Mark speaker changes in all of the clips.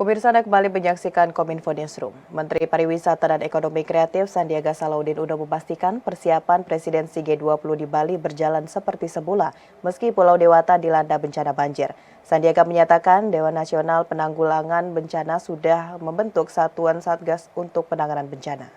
Speaker 1: Pemirsa Anda kembali menyaksikan Kominfo Newsroom. Menteri Pariwisata dan Ekonomi Kreatif Sandiaga Salahuddin Uno memastikan persiapan presidensi G20 di Bali berjalan seperti semula meski Pulau Dewata dilanda bencana banjir. Sandiaga menyatakan Dewan Nasional Penanggulangan Bencana sudah membentuk satuan Satgas untuk penanganan bencana.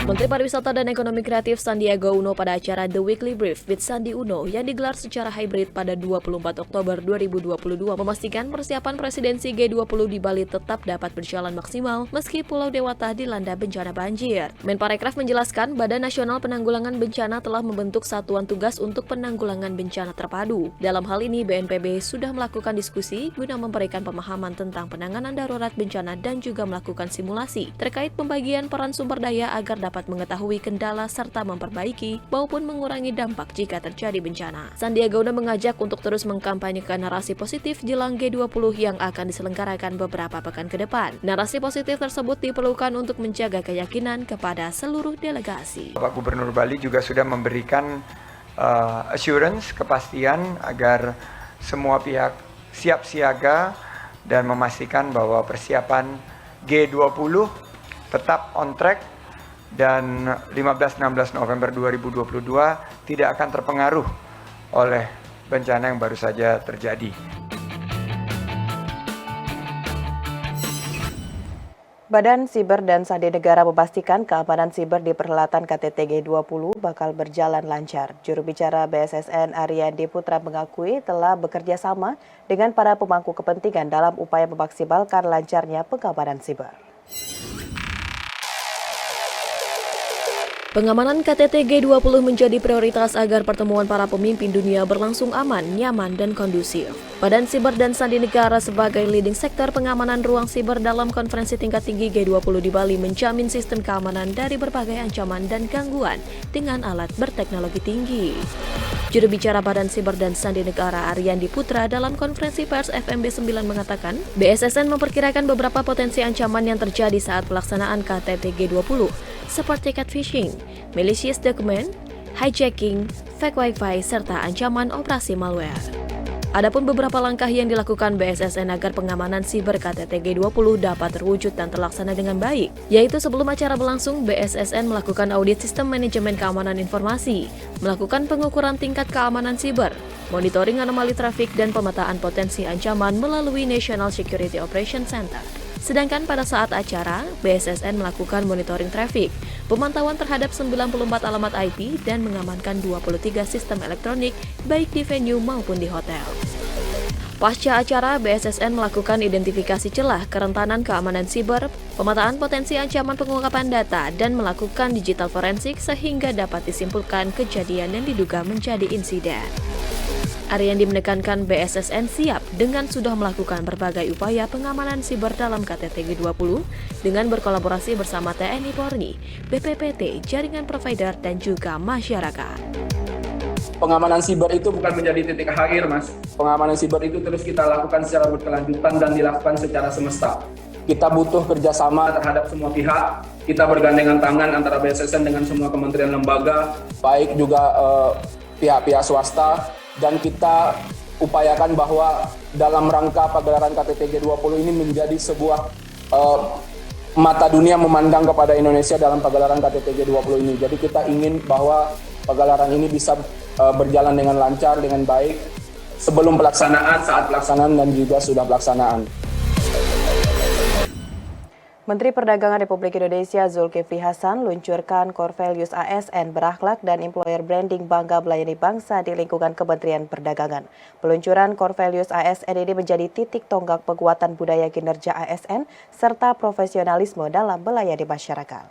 Speaker 1: Menteri Pariwisata dan Ekonomi Kreatif Sandiaga Uno pada acara The Weekly Brief with Sandi Uno yang digelar secara hybrid pada 24 Oktober 2022 memastikan persiapan presidensi G20 di Bali tetap dapat berjalan maksimal meski Pulau Dewata dilanda bencana banjir. Menparekraf menjelaskan Badan Nasional Penanggulangan Bencana telah membentuk satuan tugas untuk penanggulangan bencana terpadu. Dalam hal ini BNPB sudah melakukan diskusi guna memberikan pemahaman tentang penanganan darurat bencana dan juga melakukan simulasi terkait pembagian peran sumber daya agar dapat mengetahui kendala serta memperbaiki maupun mengurangi dampak jika terjadi bencana. Sandiaga Uno mengajak untuk terus mengkampanyekan narasi positif jelang G20 yang akan diselenggarakan beberapa pekan ke depan. Narasi positif tersebut diperlukan untuk menjaga keyakinan kepada seluruh delegasi.
Speaker 2: Bapak Gubernur Bali juga sudah memberikan assurance, kepastian agar semua pihak siap siaga dan memastikan bahwa persiapan G20 tetap on track dan 15-16 November 2022 tidak akan terpengaruh oleh bencana yang baru saja terjadi.
Speaker 1: Badan Siber dan Sandi Negara memastikan keamanan siber di perhelatan KTT G20 bakal berjalan lancar. Juru bicara BSSN Ariandi Putra mengakui telah bekerja sama dengan para pemangku kepentingan dalam upaya memaksimalkan lancarnya pengamanan siber. Pengamanan KTT G20 menjadi prioritas agar pertemuan para pemimpin dunia berlangsung aman, nyaman, dan kondusif. Badan Siber dan Sandi Negara sebagai leading sektor pengamanan ruang siber dalam konferensi tingkat tinggi G20 di Bali menjamin sistem keamanan dari berbagai ancaman dan gangguan dengan alat berteknologi tinggi. Juru bicara Badan Siber dan Sandi Negara Ariandi Putra dalam konferensi pers FMB 9 mengatakan, BSSN memperkirakan beberapa potensi ancaman yang terjadi saat pelaksanaan KTT G20, seperti catfishing, malicious document, hijacking, fake wifi, serta ancaman operasi malware. Adapun beberapa langkah yang dilakukan BSSN agar pengamanan siber KTT G20 dapat terwujud dan terlaksana dengan baik, yaitu sebelum acara berlangsung, BSSN melakukan audit sistem manajemen keamanan informasi, melakukan pengukuran tingkat keamanan siber, monitoring anomali trafik, dan pemetaan potensi ancaman melalui National Security Operations Center. Sedangkan pada saat acara, BSSN melakukan monitoring trafik, pemantauan terhadap 94 alamat IP, dan mengamankan 23 sistem elektronik baik di venue maupun di hotel. Pasca acara, BSSN melakukan identifikasi celah kerentanan keamanan siber, pemetaan potensi ancaman pengungkapan data, dan melakukan digital forensik sehingga dapat disimpulkan kejadian yang diduga menjadi insiden. Ariandi menekankan BSSN siap dengan sudah melakukan berbagai upaya pengamanan siber dalam KTT G20 dengan berkolaborasi bersama TNI Polri, BPPT, jaringan provider, dan juga masyarakat.
Speaker 3: Pengamanan siber itu bukan menjadi titik akhir, Mas. Pengamanan siber itu terus kita lakukan secara berkelanjutan dan dilakukan secara semesta. Kita butuh kerjasama terhadap semua pihak. Kita bergandengan tangan antara BSSN dengan semua kementerian lembaga, baik juga pihak-pihak swasta. Dan kita upayakan bahwa dalam rangka pagelaran KTT G20 ini menjadi sebuah mata dunia memandang kepada Indonesia dalam pagelaran KTT G20 ini. Jadi kita ingin bahwa pagelaran ini bisa berjalan dengan lancar, dengan baik sebelum pelaksanaan, saat pelaksanaan, dan juga sudah pelaksanaan.
Speaker 1: Menteri Perdagangan Republik Indonesia Zulkifli Hasan luncurkan core values ASN berakhlak dan employer branding bangga melayani bangsa di lingkungan Kementerian Perdagangan. Peluncuran core values ASN ini menjadi titik tonggak penguatan budaya kinerja ASN serta profesionalisme dalam melayani masyarakat.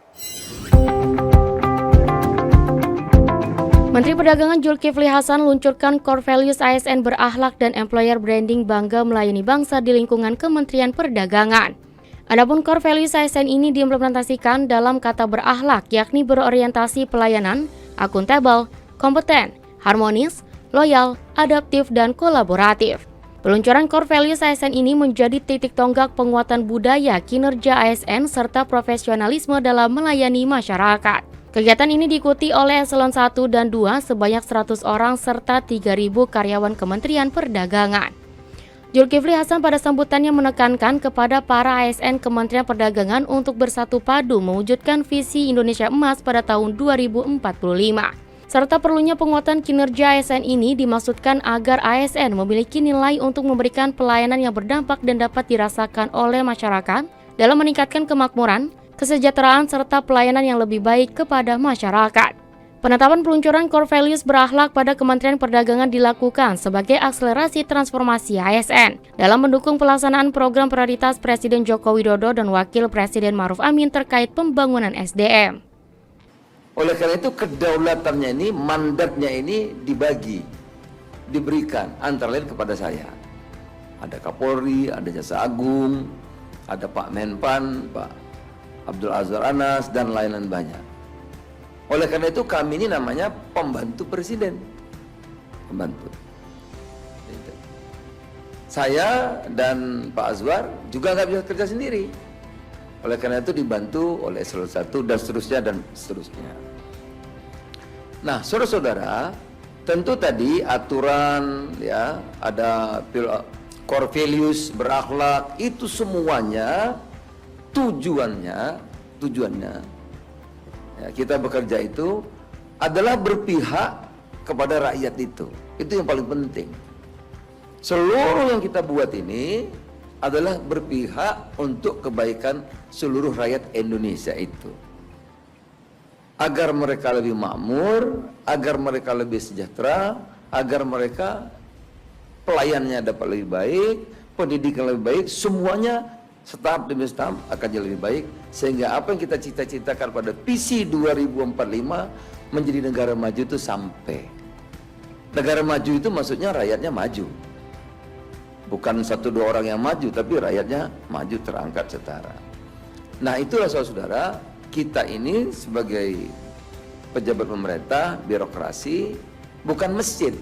Speaker 4: Menteri Perdagangan Zulkifli Hasan luncurkan core values ASN berakhlak dan employer branding bangga melayani bangsa di lingkungan Kementerian Perdagangan. Adapun core values ASN ini diimplementasikan dalam kata berakhlak, yakni berorientasi pelayanan, akuntabel, kompeten, harmonis, loyal, adaptif, dan kolaboratif. Peluncuran core values ASN ini menjadi titik tonggak penguatan budaya kinerja ASN serta profesionalisme dalam melayani masyarakat. Kegiatan ini diikuti oleh Eselon 1 dan 2 sebanyak 100 orang serta 3.000 karyawan Kementerian Perdagangan. Zulkifli Hasan pada sambutannya menekankan kepada para ASN Kementerian Perdagangan untuk bersatu padu mewujudkan visi Indonesia Emas pada tahun 2045. Serta perlunya penguatan kinerja ASN ini dimaksudkan agar ASN memiliki nilai untuk memberikan pelayanan yang berdampak dan dapat dirasakan oleh masyarakat dalam meningkatkan kemakmuran, kesejahteraan, serta pelayanan yang lebih baik kepada masyarakat. Penetapan peluncuran core values berakhlak pada Kementerian Perdagangan dilakukan sebagai akselerasi transformasi ASN dalam mendukung pelaksanaan program prioritas Presiden Joko Widodo dan Wakil Presiden Ma'ruf Amin terkait pembangunan SDM.
Speaker 5: Oleh karena itu kedaulatannya ini, mandatnya ini diberikan antara lain kepada saya. Ada Kapolri, ada Jaksa Agung, ada Pak Menpan, Pak Abdul Azwar Anas, dan lain-lain banyak. Oleh karena itu kami ini namanya pembantu presiden. Pembantu. Saya dan Pak Azwar juga nggak bisa kerja sendiri. Oleh karena itu dibantu oleh Eselon 1 dan seterusnya dan seterusnya. Nah, saudara-saudara, tentu tadi aturan ya, ada core values berakhlak, itu semuanya tujuannya ya, kita bekerja itu adalah berpihak kepada rakyat itu yang paling penting. Seluruh yang kita buat ini adalah berpihak untuk kebaikan seluruh rakyat Indonesia itu, agar mereka lebih makmur, agar mereka lebih sejahtera, agar mereka pelayanannya dapat lebih baik, pendidikan lebih baik, semuanya setahap demi setahap akan jadi lebih baik, sehingga apa yang kita cita-citakan pada visi 2045 menjadi negara maju itu sampai. Negara maju itu maksudnya rakyatnya maju, bukan 1-2 orang yang maju, tapi rakyatnya maju, terangkat, setara. Nah, itulah saudara-saudara, kita ini sebagai pejabat pemerintah, birokrasi, bukan mesin.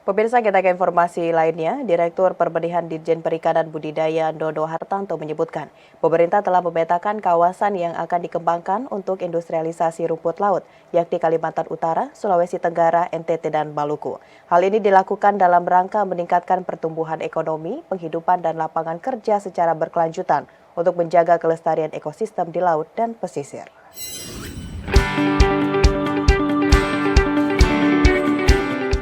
Speaker 6: Pemirsa, kita ke informasi lainnya. Direktur Perbenihan Ditjen Perikanan Budidaya Dodo Hartanto menyebutkan, pemerintah telah memetakan kawasan yang akan dikembangkan untuk industrialisasi rumput laut, yakni Kalimantan Utara, Sulawesi Tenggara, NTT, dan Maluku. Hal ini dilakukan dalam rangka meningkatkan pertumbuhan ekonomi, penghidupan, dan lapangan kerja secara berkelanjutan untuk menjaga kelestarian ekosistem di laut dan pesisir.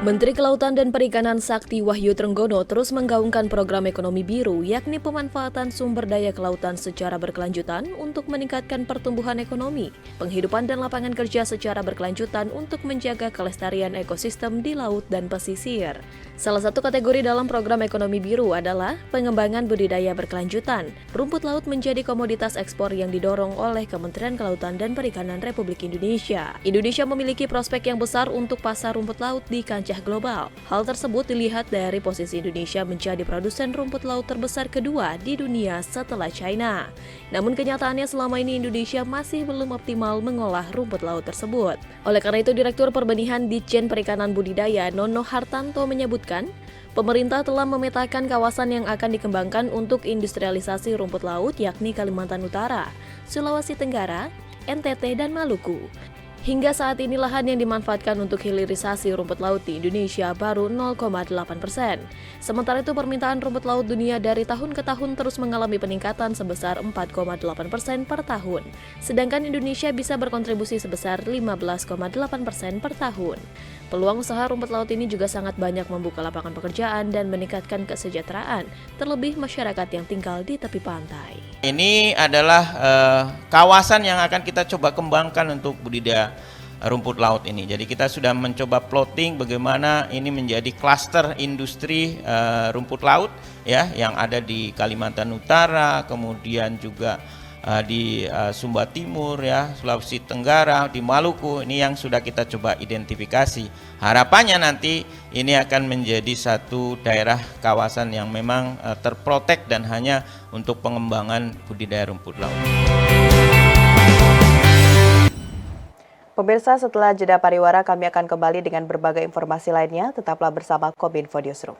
Speaker 1: Menteri Kelautan dan Perikanan Sakti Wahyu Trenggono terus menggaungkan program ekonomi biru, yakni pemanfaatan sumber daya kelautan secara berkelanjutan untuk meningkatkan pertumbuhan ekonomi, penghidupan dan lapangan kerja secara berkelanjutan untuk menjaga kelestarian ekosistem di laut dan pesisir. Salah satu kategori dalam program ekonomi biru adalah pengembangan budidaya berkelanjutan. Rumput laut menjadi komoditas ekspor yang didorong oleh Kementerian Kelautan dan Perikanan Republik Indonesia. Indonesia memiliki prospek yang besar untuk pasar rumput laut di kancah global. Hal tersebut dilihat dari posisi Indonesia menjadi produsen rumput laut terbesar kedua di dunia setelah China. Namun kenyataannya selama ini Indonesia masih belum optimal mengolah rumput laut tersebut. Oleh karena itu, Direktur Perbenihan Ditjen Perikanan Budidaya Nono Hartanto menyebutkan, pemerintah telah memetakan kawasan yang akan dikembangkan untuk industrialisasi rumput laut, yakni Kalimantan Utara, Sulawesi Tenggara, NTT, dan Maluku. Hingga saat ini lahan yang dimanfaatkan untuk hilirisasi rumput laut di Indonesia baru 0,8%. Sementara itu permintaan rumput laut dunia dari tahun ke tahun terus mengalami peningkatan sebesar 4,8% per tahun. Sedangkan Indonesia bisa berkontribusi sebesar 15,8% per tahun. Peluang usaha rumput laut ini juga sangat banyak membuka lapangan pekerjaan dan meningkatkan kesejahteraan, terlebih masyarakat yang tinggal di tepi pantai.
Speaker 7: Ini adalah kawasan yang akan kita coba kembangkan untuk budidaya rumput laut ini. Jadi kita sudah mencoba plotting bagaimana ini menjadi klaster industri rumput laut ya, yang ada di Kalimantan Utara, kemudian juga di Sumba Timur ya, Sulawesi Tenggara, di Maluku. Ini yang sudah kita coba identifikasi. Harapannya nanti ini akan menjadi satu daerah kawasan yang memang terprotek dan hanya untuk pengembangan budidaya rumput laut.
Speaker 6: Pemirsa, setelah jeda pariwara kami akan kembali dengan berbagai informasi lainnya. Tetaplah bersama Kominfo Newsroom.